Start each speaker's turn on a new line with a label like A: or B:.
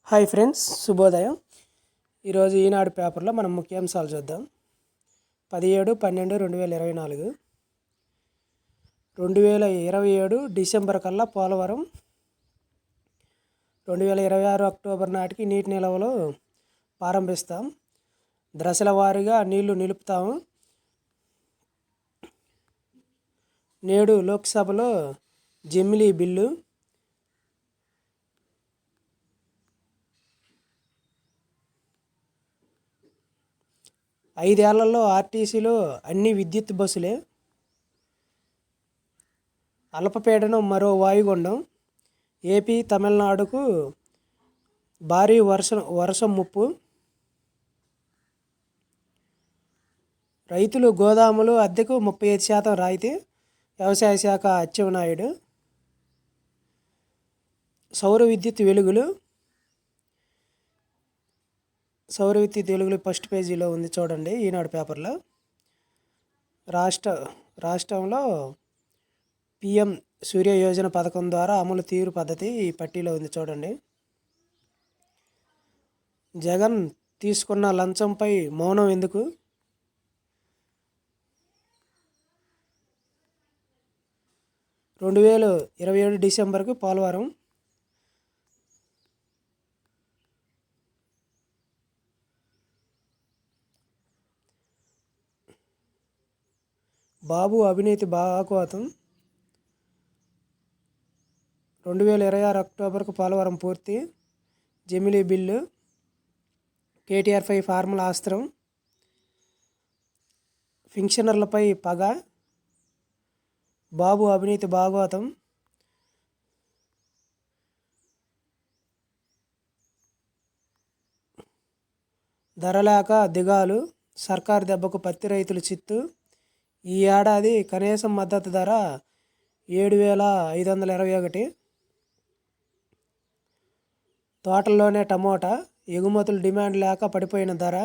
A: Hi friends, శుభోదయం. ఈరోజు ఈనాడు పేపర్లో మనం ముఖ్యాంశాలు చూద్దాం. 17/12/2024 2027 డిసెంబర్ కల్లా పోలవరం, 2026 అక్టోబర్ నాటికి నీటి నిల్వలు ప్రారంభిస్తాం. దశల వారీగా నీళ్లు నిలుపుతాము. నేడు లోక్సభలో జమిలీ బిల్లు. ఐదేళ్లలో ఆర్టీసీలో అన్ని విద్యుత్ బస్సులే. అల్పపీడనం మరో వాయుగుండం. ఏపీ, తమిళనాడుకు భారీ వర్షం ముప్పు. రైతులు గోదాములు అద్దెకు 35% రాయితీ. వ్యవసాయ శాఖ అచ్చెన్నాయుడు. సౌర విద్యుత్ వెలుగులు ఫస్ట్ పేజీలో ఉంది చూడండి ఈనాడు పేపర్లో. రాష్ట్రంలో పిఎం సూర్య యోజన పథకం ద్వారా అమలు తీరు పద్ధతి ఈ పట్టీలో ఉంది చూడండి. జగన్ తీసుకున్న లంచంపై మౌనం ఎందుకు? (2027) డిసెంబర్కు పోలవరం. బాబు అవినీతి బాగోతం. 2026 అక్టోబర్కు పోలవరం పూర్తి. జమిలీ బిల్లు. కేటీఆర్పై ఫార్ములా అస్త్రం. పింఛనర్లపై పగ. బాబు అవినీతి బాగోతం. ధరలేక దిగాలు. సర్కారు దెబ్బకు పత్తి రైతులు చిత్తు. ఈ ఏడాది కనీసం మద్దతు ధర 7,521. తోటల్లోనే టమోటా. ఎగుమతులు డిమాండ్ లేక పడిపోయిన ధర.